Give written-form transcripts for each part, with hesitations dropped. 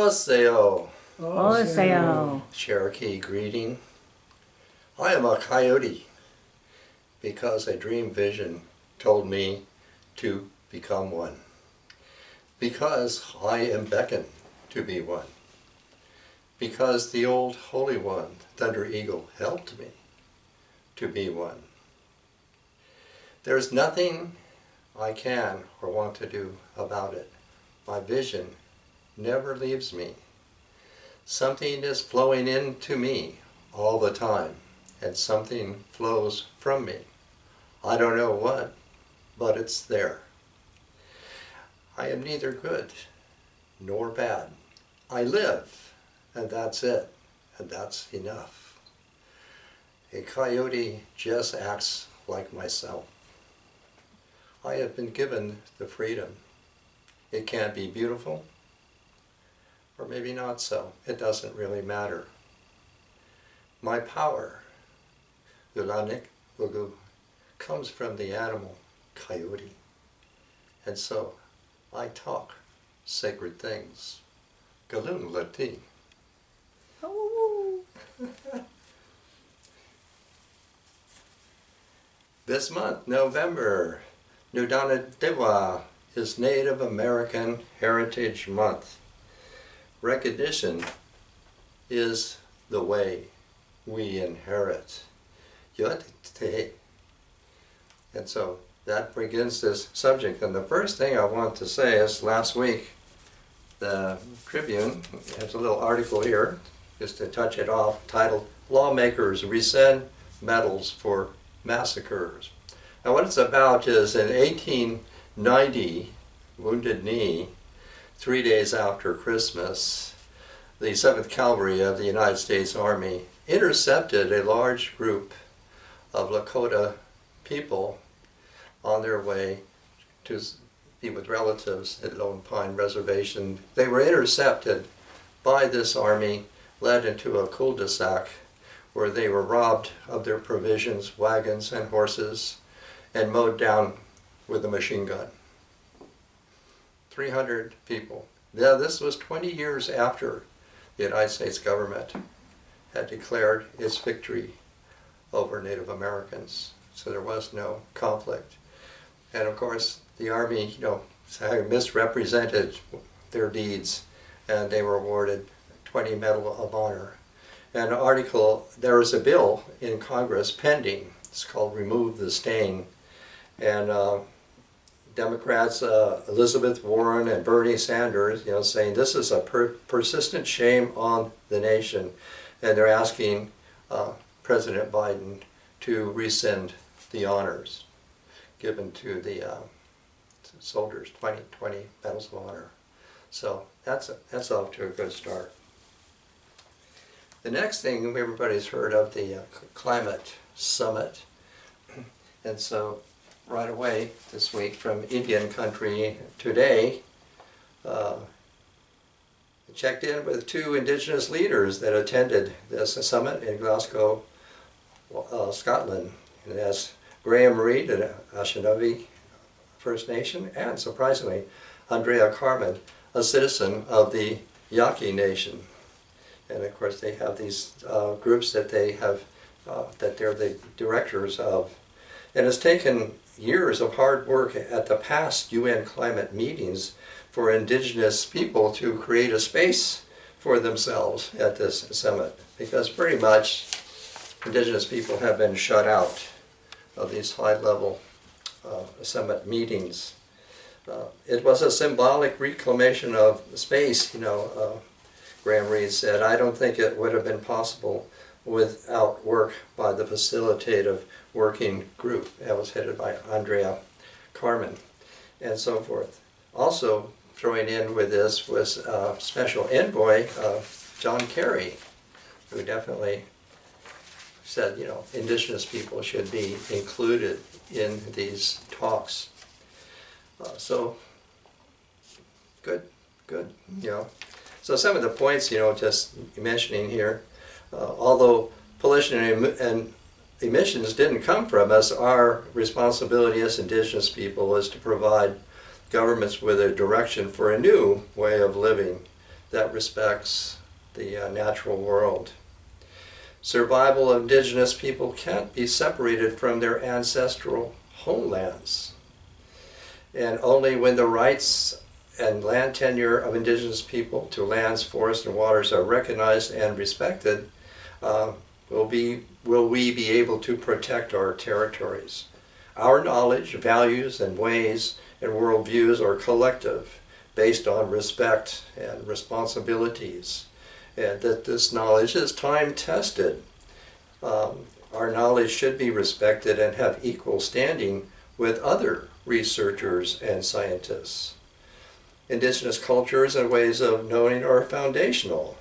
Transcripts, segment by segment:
Oseo. Oseo. Cherokee greeting. I am a coyote because a dream vision told me to become one. Because I am beckoned to be one. Because the old Holy One, Thunder Eagle, helped me to be one. There's nothing I can or want to do about it. My vision never leaves me. Something is flowing into me all the time, and something flows from me. I don't know what, but it's there. I am neither good nor bad. I live, and that's it, and that's enough. A coyote just acts like myself. I have been given the freedom. It can be beautiful, or maybe not so. It doesn't really matter. My power, Ulanik Ugu, comes from the animal coyote. And so I talk sacred things. Galun Lati. This month, November, Nudana Dewa is Native American Heritage Month. Recognition is the way we inherit. Yote. And so that begins this subject. And the first thing I want to say is last week, the Tribune has a little article here, just to touch it off, titled, Lawmakers Rescind Medals for Massacres. Now what it's about is in 1890, Wounded Knee, 3 days after Christmas, the 7th Cavalry of the United States Army intercepted a large group of Lakota people on their way to be with relatives at Lone Pine Reservation. They were intercepted by this army, led into a cul-de-sac where they were robbed of their provisions, wagons, and horses, and mowed down with a machine gun. 300 people. Now, this was 20 years after the United States government had declared its victory over Native Americans. So there was no conflict. And of course, the Army, misrepresented their deeds, and they were awarded 20 Medal of Honor. And an article, there was a bill in Congress pending. It's called Remove the Stain. And Democrats, Elizabeth Warren and Bernie Sanders, saying this is a persistent shame on the nation. And they're asking President Biden to rescind the honors given to the soldiers, 20 Medals of Honor. So that's off to a good start. The next thing everybody's heard of, the climate summit. And so right away this week from Indian country today, checked in with 2 indigenous leaders that attended this summit in Glasgow, Scotland. And that's Graham Reed, an Anishinaabe First Nation, and surprisingly, Andrea Carmen, a citizen of the Yaqui Nation. And of course they have these groups that they have, that they're the directors of. And it's taken years of hard work at the past UN climate meetings for indigenous people to create a space for themselves at this summit, because pretty much indigenous people have been shut out of these high-level summit meetings. It was a symbolic reclamation of space, Graham Reed said. I don't think it would have been possible without work by the facilitative working group that was headed by Andrea Carmen and so forth. Also throwing in with this was special envoy John Kerry, who definitely said, indigenous people should be included in these talks. So good, So some of the points, just mentioning here, although pollution and emissions didn't come from us, our responsibility as indigenous people is to provide governments with a direction for a new way of living that respects the natural world. Survival of indigenous people can't be separated from their ancestral homelands. And only when the rights and land tenure of indigenous people to lands, forests, and waters are recognized and respected, will we be able to protect our territories. Our knowledge, values, and ways and worldviews are collective, based on respect and responsibilities, and that this knowledge is time-tested. Our knowledge should be respected and have equal standing with other researchers and scientists. Indigenous cultures and ways of knowing are foundational.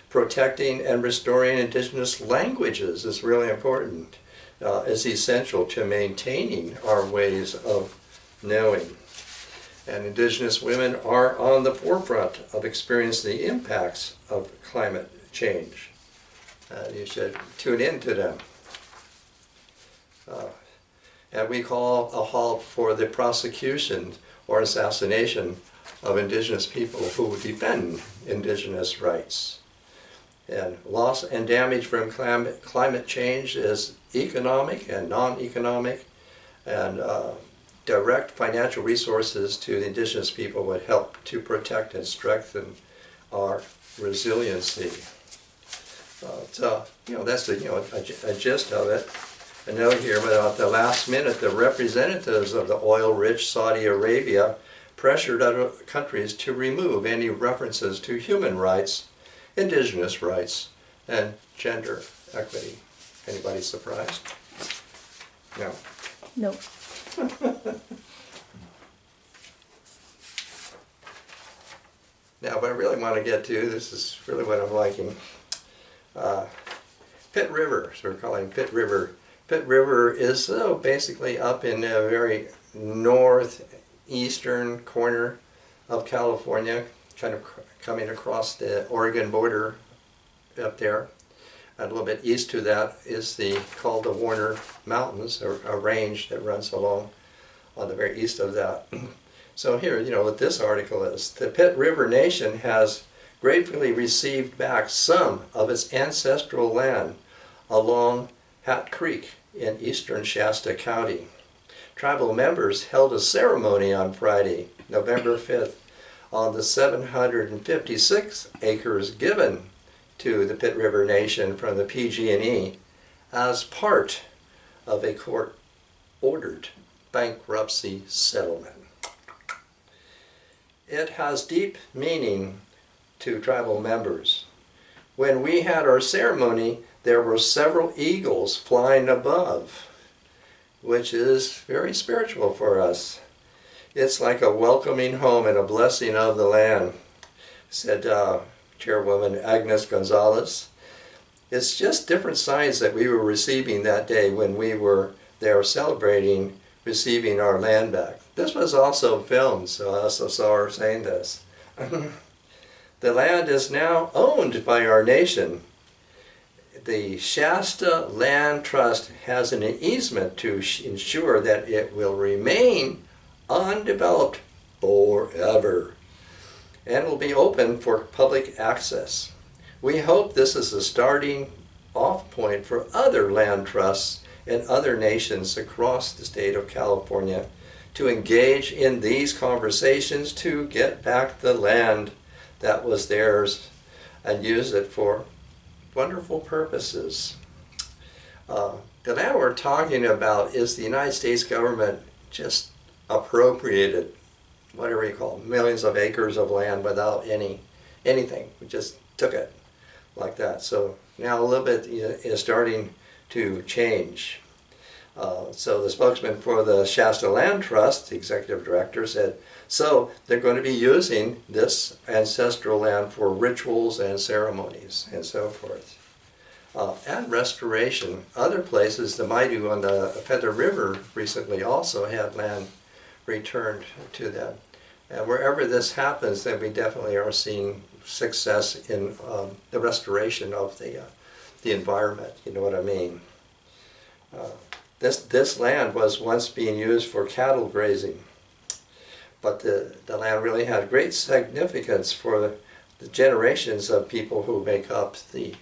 Protecting and restoring indigenous languages is really important, is essential to maintaining our ways of knowing. And indigenous women are on the forefront of experiencing the impacts of climate change. You should tune in to them. And we call a halt for the prosecution or assassination of indigenous people who defend indigenous rights. And loss and damage from climate change is economic and non-economic, and direct financial resources to the indigenous people would help to protect and strengthen our resiliency. So, that's a gist of it. A note here, but at the last minute, the representatives of the oil-rich Saudi Arabia pressured other countries to remove any references to human rights, indigenous rights, and gender equity. Anybody surprised? No. Nope. Now, what I really want to get to, this is really what I'm liking. Pitt River, so we're calling Pitt River. Pitt River is basically up in the very northeastern corner of California, kind of coming across the Oregon border up there. And a little bit east to that is called the Warner Mountains, or a range that runs along on the very east of that. So here, what this article is. The Pitt River Nation has gratefully received back some of its ancestral land along Hat Creek in eastern Shasta County. Tribal members held a ceremony on Friday, November 5th, on the 756 acres given to the Pitt River Nation from the PG&E as part of a court-ordered bankruptcy settlement. It has deep meaning to tribal members. When we had our ceremony, there were several eagles flying above, which is very spiritual for us. It's like a welcoming home and a blessing of the land, said Chairwoman Agnes Gonzalez. It's just different signs that we were receiving that day when we were there celebrating receiving our land back. This was also filmed, so I also saw her saying this. The land is now owned by our nation. The Shasta Land Trust has an easement to ensure that it will remain undeveloped forever and will be open for public access. We hope this is a starting off point for other land trusts and other nations across the state of California to engage in these conversations to get back the land that was theirs and use it for wonderful purposes. The land we're talking about is the United States government just appropriated, whatever you call it, millions of acres of land without anything. We just took it like that. So now a little bit is starting to change. So the spokesman for the Shasta Land Trust, the executive director, said, so they're going to be using this ancestral land for rituals and ceremonies and so forth. And restoration. Other places, the Maidu on the Feather River recently also had land returned to them. And wherever this happens, then we definitely are seeing success in the restoration of the environment, you know what I mean. This land was once being used for cattle grazing, but the land really had great significance for the generations of people who make up the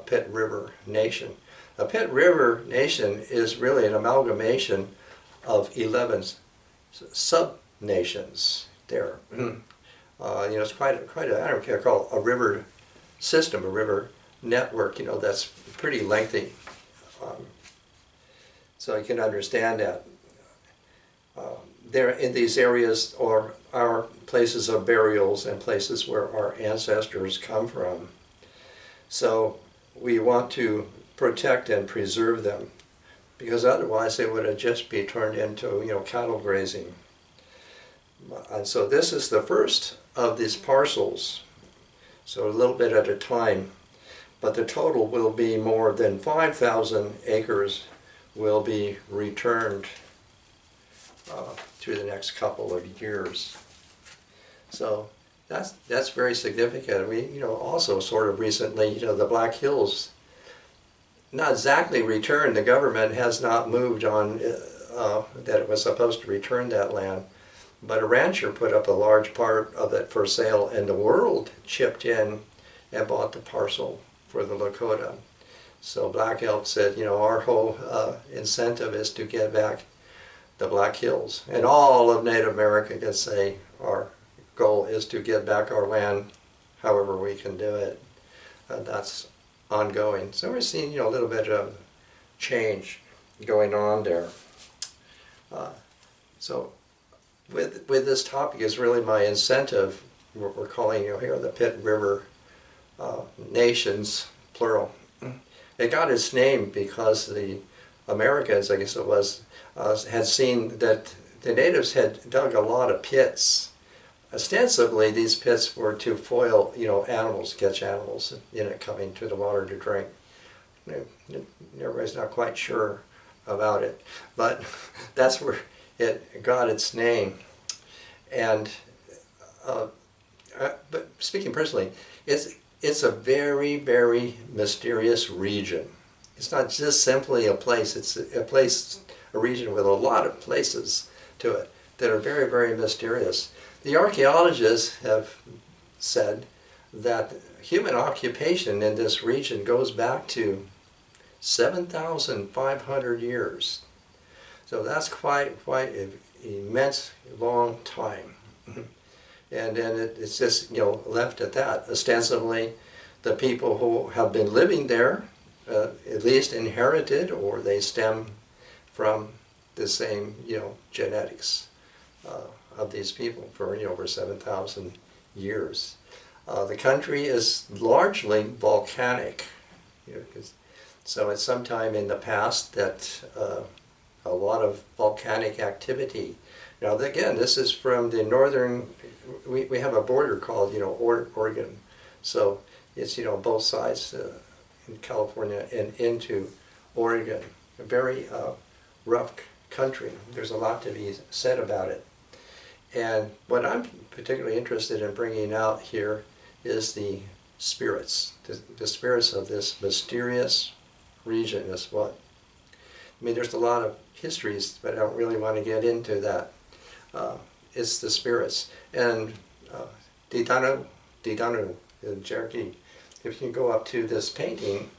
Pitt River Nation. The Pitt River Nation is really an amalgamation of 11 sub-nations there. It's quite a, I don't care, call it a river system, a river network, that's pretty lengthy. So you can understand that. There in these areas are places of burials and places where our ancestors come from. So we want to protect and preserve them, because otherwise they would have just be turned into cattle grazing. And so this is the first of these parcels, so a little bit at a time, but the total will be more than 5,000 acres will be returned through the next couple of years. So that's very significant. We also sort of recently the Black Hills, not exactly returned. The government has not moved on that it was supposed to return that land, but a rancher put up a large part of it for sale, and the world chipped in and bought the parcel for the Lakota. So Black Elk said, our whole incentive is to get back the Black Hills. And all of Native America can say our goal is to get back our land however we can do it. That's ongoing. So we're seeing a little bit of change going on there. So with this topic is really my incentive. We're calling here the Pitt River Nations, plural. It got its name because the Americans, I guess it was, had seen that the natives had dug a lot of pits. Ostensibly, these pits were to foil, animals, catch animals coming to the water to drink. Everybody's not quite sure about it, but that's where it got its name. And but speaking personally, it's a very, very mysterious region. It's not just simply a place. It's a region with a lot of places to it that are very, very mysterious. The archaeologists have said that human occupation in this region goes back to 7,500 years. So that's quite an immense long time. And then it's just left at that. Ostensibly, the people who have been living there at least inherited, or they stem from the same genetics of these people for over 7,000 years. The country is largely volcanic. So it's sometime in the past that a lot of volcanic activity. Now again, this is from the northern, we have a border called Oregon. So it's both sides in California and into Oregon. A very rough country. There's a lot to be said about it. And what I'm particularly interested in bringing out here is the spirits. The spirits of this mysterious region is what. There's a lot of histories, but I don't really want to get into that. It's the spirits. And Didanu in Cherokee, if you go up to this painting,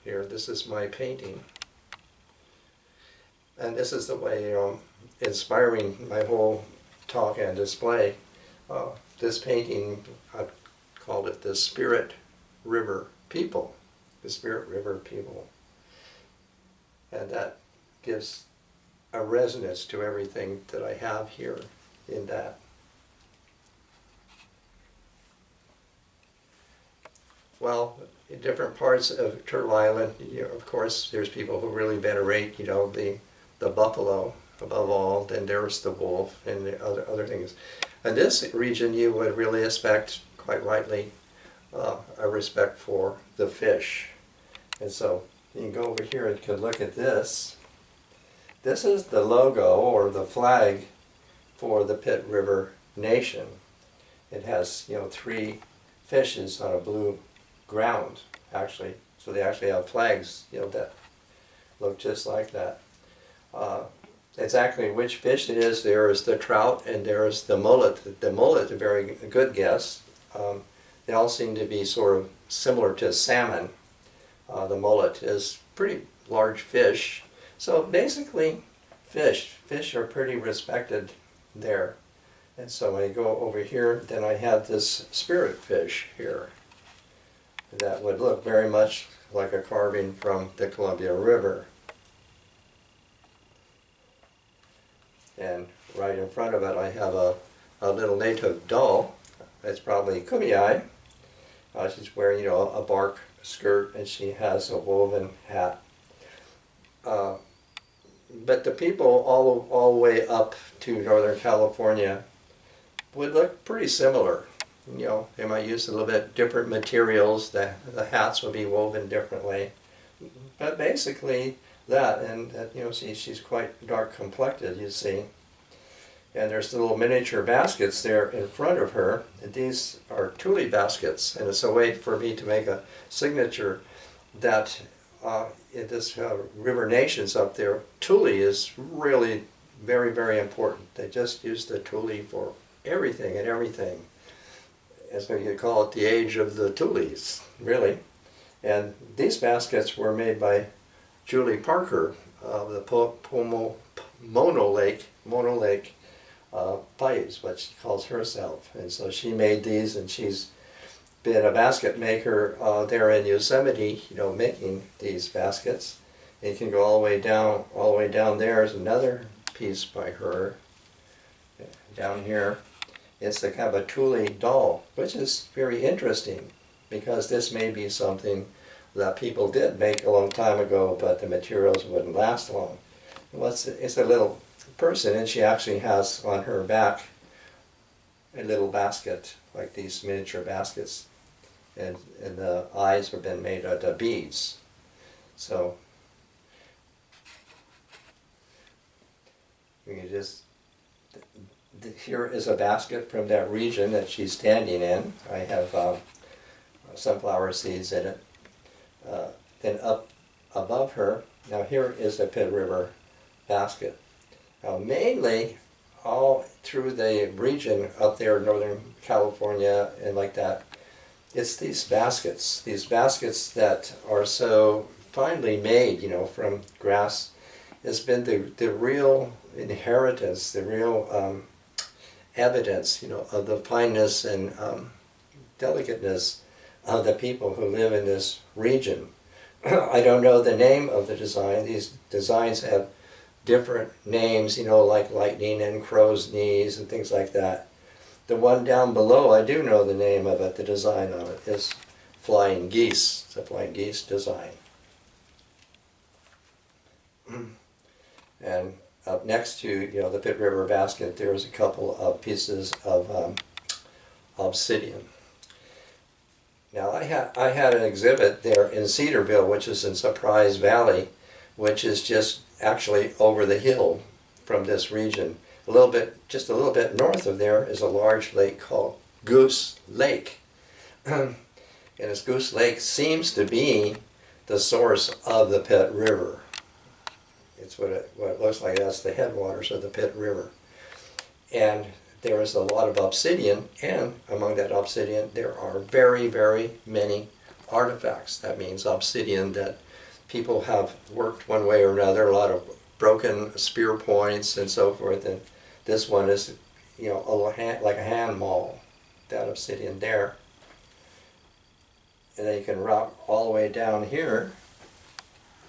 here, this is my painting. And this is the way, inspiring my whole talk and display. This painting, I called it the Spirit River People. The Spirit River People. And that gives a resonance to everything that I have here in that. Well, in different parts of Turtle Island, of course, there's people who really venerate, the buffalo above all. Then there's the wolf and the other things. In this region, you would really expect, quite rightly, a respect for the fish. And so you can go over here and you can look at this. This is the logo or the flag for the Pitt River Nation. It has, 3 fishes on a blue ground, actually. So they actually have flags, that look just like that. Exactly which fish it is, there is the trout and there is the mullet. The mullet, a very good guess. They all seem to be sort of similar to salmon. The mullet is pretty large fish. So basically, fish are pretty respected there. And so when I go over here, then I have this spirit fish here that would look very much like a carving from the Columbia River. And right in front of it I have a little native doll. It's probably Kumeyaay. She's wearing, you know, a bark skirt, and she has a woven hat. But the people all the way up to Northern California would look pretty similar. You know, they might use a little bit different materials. The hats would be woven differently. But basically that, and you know, she's quite dark complected, you see. And there's little miniature baskets there in front of her. And these are Thule baskets, and it's a way for me to make a signature that in this river nations up there, Thule is really very, very important. They just use the Thule for everything and everything. And so you call it the age of the Thules, really. And these baskets were made by Julie Parker of the Mono Lake Pipes, what she calls herself. And so she made these, and she's been a basket maker there in Yosemite, you know, making these baskets. And you can go all the way down there is another piece by her. Down here, it's a kind of a Thule Doll, which is very interesting because this may be something that people did make a long time ago, but the materials wouldn't last long. Well, it's a little person, and she actually has on her back a little basket, like these miniature baskets, and the eyes have been made out of beads. So you can just, here is a basket from that region that she's standing in. I have sunflower seeds in it. Then up above her, now here is the Pitt River basket. Now mainly all through the region up there in Northern California and like that, it's these baskets that are so finely made, you know, from grass. It's been the real inheritance, the real evidence, you know, of the fineness and delicateness of the people who live in this region. I don't know the name of the design. These designs have different names, you know, like lightning and crow's knees and things like that. The one down below, I do know the name of it, the design on it is flying geese. It's a flying geese design. And up next to, you know, the Pitt River basket, there's a couple of pieces of obsidian. Now I had an exhibit there in Cedarville, which is in Surprise Valley, which is just actually over the hill from this region. Just a little bit north of there is a large lake called Goose Lake. And this Goose Lake seems to be the source of the Pitt River. It's what it looks like. That's the headwaters of the Pitt River. And there is a lot of obsidian, and among that obsidian there are very, very many artifacts. That means obsidian that people have worked one way or another, a lot of broken spear points and so forth. And this one is, you know, like a hand maul, that obsidian there. And then you can route all the way down here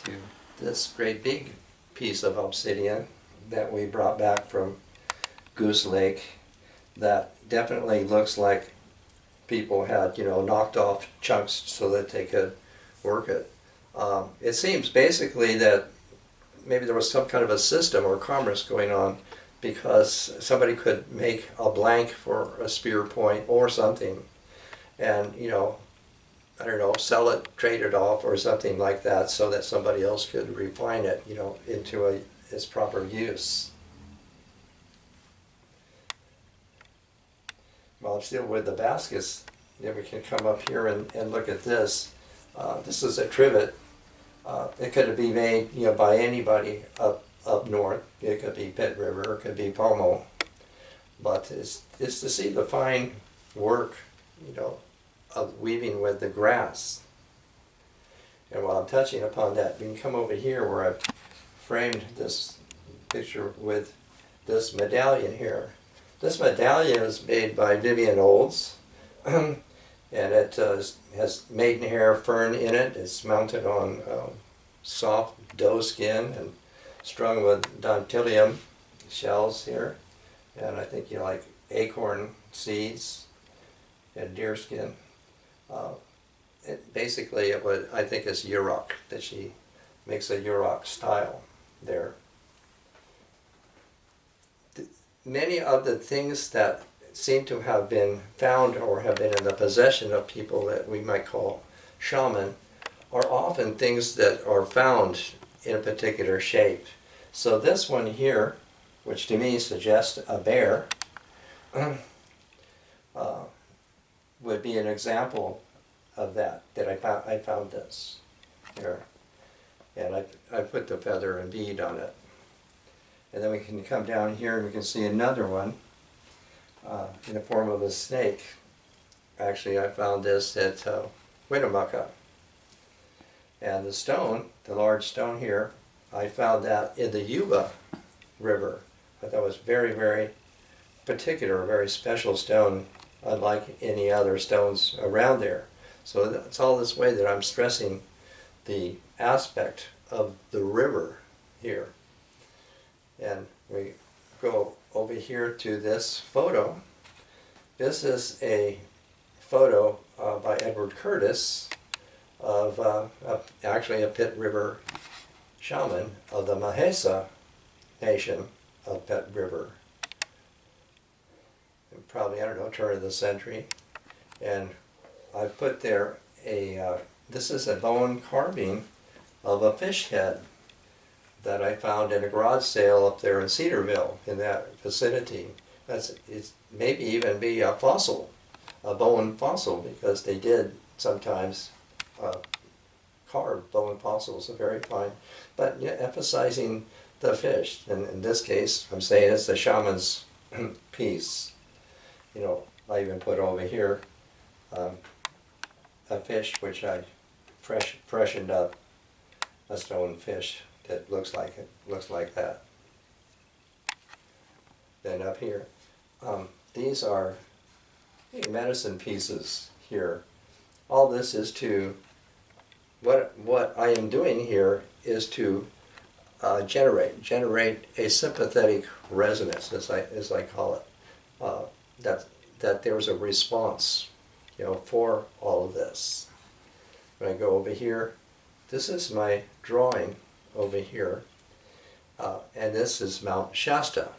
to this great big piece of obsidian that we brought back from Goose Lake that definitely looks like people had, you know, knocked off chunks so that they could work it. It seems basically that maybe there was some kind of a system or commerce going on, because somebody could make a blank for a spear point or something and, you know, I don't know, sell it, trade it off or something like that so that somebody else could refine it, you know, into its proper use. Well, I'm still with the baskets. Then we can come up here and look at this. This is a trivet. It could be made, you know, by anybody up north. It could be Pitt River, it could be Pomo. But it's to see the fine work you know, of weaving with the grass. And while I'm touching upon that, we can come over here where I've framed this picture with this medallion here. This medallion is made by Vivian Olds, and it has maidenhair fern in it. It's mounted on soft doe skin and strung with Dantillium shells here, and I think like acorn seeds and deer skin. Basically, I think it's Yurok, that she makes a Yurok style there. Many of the things that seem to have been found or have been in the possession of people that we might call shaman are often things that are found in a particular shape. So this one here, which to me suggests a bear, would be an example of that I found this here. And I put the feather and bead on it. And then we can come down here and we can see another one in the form of a snake. Actually, I found this at Winnemucca. And the stone, the large stone here, I found that in the Yuba River. I thought it was very, very particular, a very special stone, unlike any other stones around there. So it's all this way that I'm stressing the aspect of the river here. And we go over here to this photo. This is a photo by Edward Curtis of actually a Pitt River shaman of the Mahesa Nation of Pitt River. And probably, I don't know, turn of the century. And I've put there this is a bone carving of a fish head that I found in a garage sale up there in Cedarville, in that vicinity. It maybe even be a fossil, a bone fossil, because they did sometimes carve bone fossils, are very fine. But yeah, emphasizing the fish, and in this case, I'm saying it's the shaman's piece. You know, I even put over here a fish which I freshened up, a stone fish that looks like that. Then up here, these are medicine pieces here. All this is to, what I am doing here is to generate a sympathetic resonance, as I call it. That there was a response, you know, for all of this. When I go over here, this is my drawing over here, and this is Mount Shasta.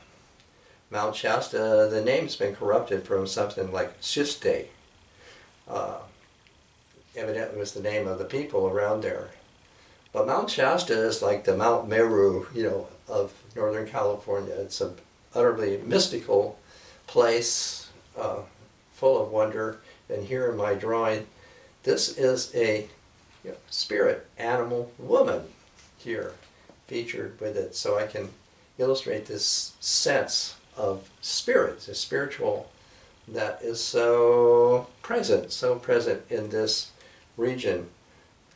Mount Shasta, the name's been corrupted from something like Shiste. Evidently was the name of the people around there. But Mount Shasta is like the Mount Meru, you know, of Northern California. It's an utterly mystical place, full of wonder. And here in my drawing, this is a spirit animal woman here featured with it, so I can illustrate this sense of spirit, the spiritual that is so present in this region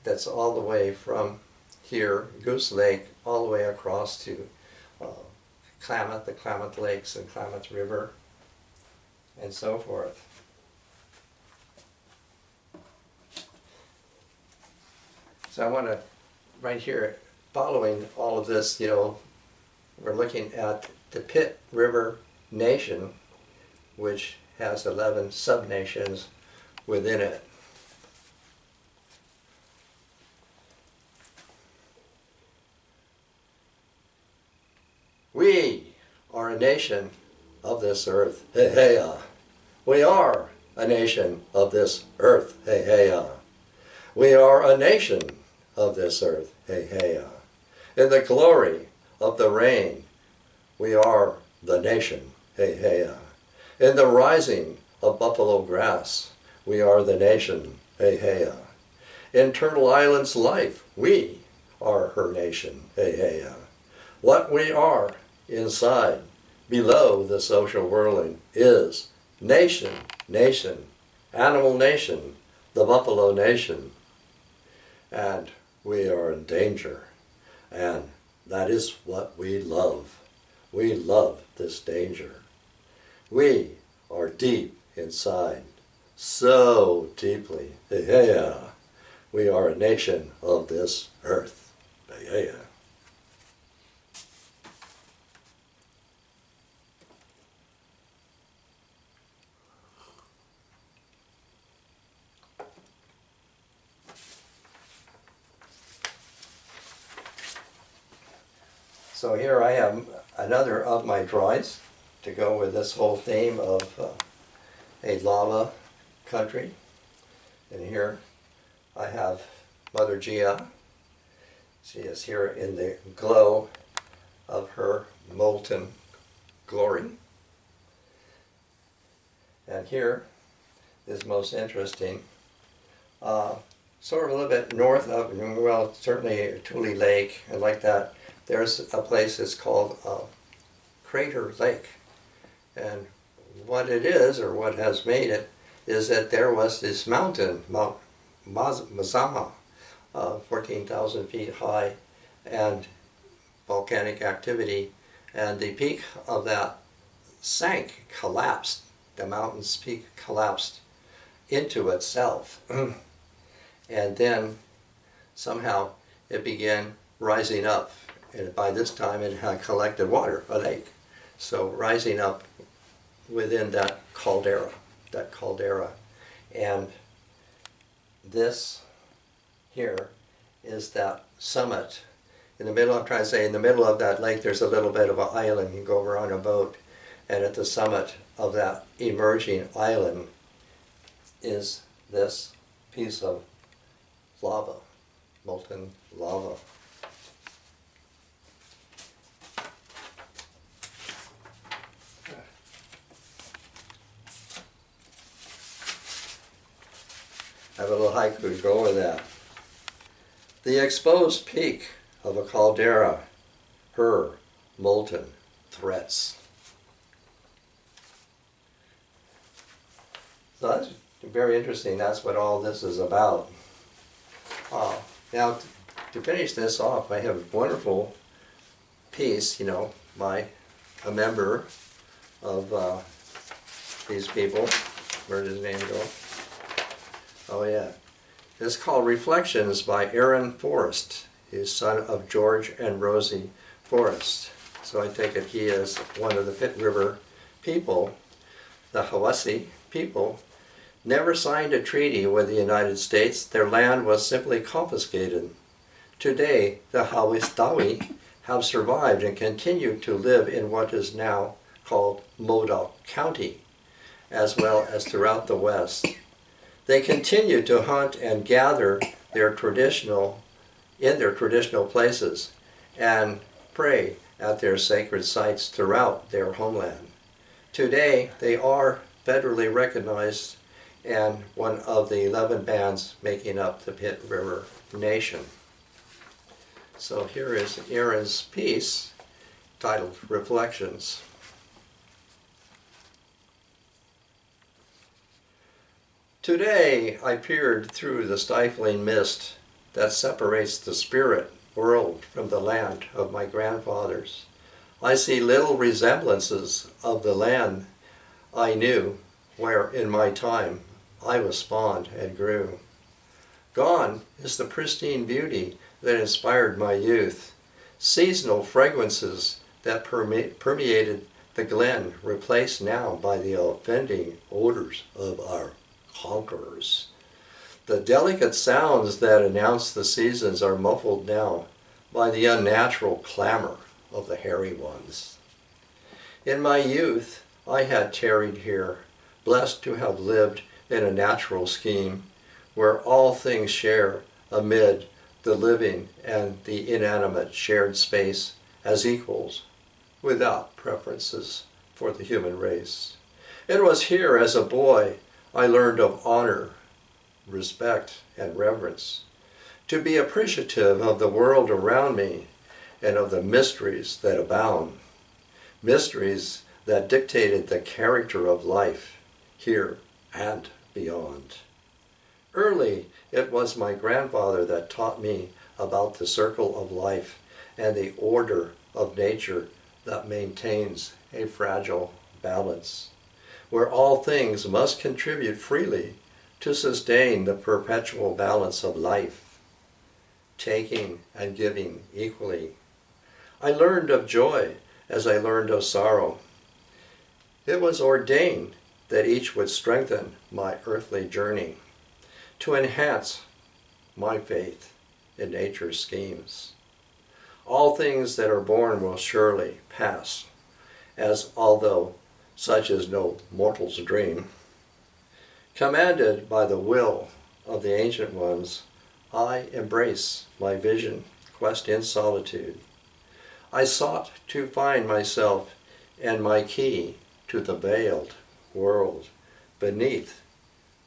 that's all the way from here, Goose Lake, all the way across to Klamath, the Klamath Lakes and Klamath River, and so forth. So I want to, right here, following all of this, you know, we're looking at the Pitt River Nation, which has 11 sub-nations within it. We are a nation of this earth. Hey, hey, we are a nation of this earth. Hey, hey, we are a nation of this earth. Hey, hey, in the glory of the rain, we are the nation. Hey, hey, in the rising of buffalo grass, we are the nation. Hey, hey, in Turtle Island's life, we are her nation. Hey, hey, what we are inside, below the social whirling, is nation, nation, animal nation, the buffalo nation. And we are in danger. And that is what we love. We love this danger. We are deep inside, so deeply. Yeah. We are a nation of this earth. Yeah. So here I have another of my drawings to go with this whole theme of a lava country. And here I have Mother Gia. She is here in the glow of her molten glory. And here is most interesting, sort of a little bit north of, well, certainly Tule Lake and like that. There's a place that's called Crater Lake. And what it is, or what has made it, is that there was this mountain, Mount Mazama, 14,000 feet high, and volcanic activity, and the peak of that sank, collapsed. The mountain's peak collapsed into itself. And then somehow it began rising up. And by this time it had collected water, a lake. So rising up within that caldera. And this here is that summit. In the middle, I'm trying to say, in the middle of that lake there's a little bit of an island. You can go over on a boat, and at the summit of that emerging island is this piece of lava, molten lava. I have a little haiku to go with that. The exposed peak of a caldera, her molten threats. So that's very interesting. That's what all this is about. Now, to finish this off, I have a wonderful piece, by a member of these people. Where did his name go? Oh yeah. It's called Reflections by Aaron Forrest. He's son of George and Rosie Forrest. So I take it he is one of the Pit River people. The Hawassi people never signed a treaty with the United States. Their land was simply confiscated. Today, the Hawistawi have survived and continue to live in what is now called Modoc County, as well as throughout the West. They continue to hunt and gather in their traditional places and pray at their sacred sites throughout their homeland. Today, they are federally recognized and one of the 11 bands making up the Pit River Nation. So here is Aaron's piece titled Reflections. Today I peered through the stifling mist that separates the spirit world from the land of my grandfathers. I see little resemblances of the land I knew, where in my time I was spawned and grew. Gone is the pristine beauty that inspired my youth. Seasonal fragrances that permeated the glen, replaced now by the offending odors of our conquerors. The delicate sounds that announce the seasons are muffled now by the unnatural clamor of the hairy ones. In my youth, I had tarried here, blessed to have lived in a natural scheme where all things share amid the living and the inanimate shared space as equals, without preferences for the human race. It was here as a boy I learned of honor, respect, and reverence, to be appreciative of the world around me and of the mysteries that abound, mysteries that dictated the character of life here and beyond. Early, it was my grandfather that taught me about the circle of life and the order of nature that maintains a fragile balance, where all things must contribute freely to sustain the perpetual balance of life, taking and giving equally. I learned of joy as I learned of sorrow. It was ordained that each would strengthen my earthly journey to enhance my faith in nature's schemes. All things that are born will surely pass, as although such is no mortal's dream. Commanded by the will of the ancient ones, I embrace my vision quest in solitude. I sought to find myself and my key to the veiled world beneath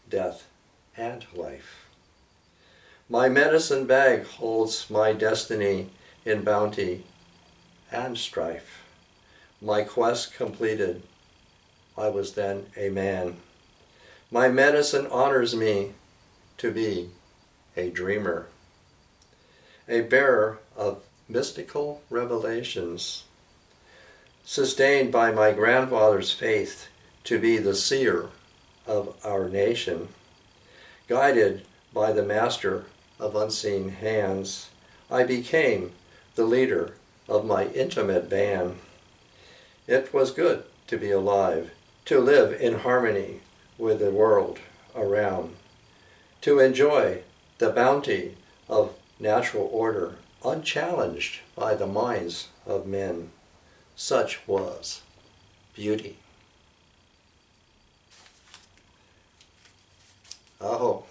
death and life. My medicine bag holds my destiny in bounty and strife. My quest completed, I was then a man. My medicine honors me to be a dreamer, a bearer of mystical revelations, sustained by my grandfather's faith to be the seer of our nation, guided by the master of unseen hands. I became the leader of my intimate band. It was good to be alive, to live in harmony with the world around, to enjoy the bounty of natural order unchallenged by the minds of men. Such was beauty. Aho.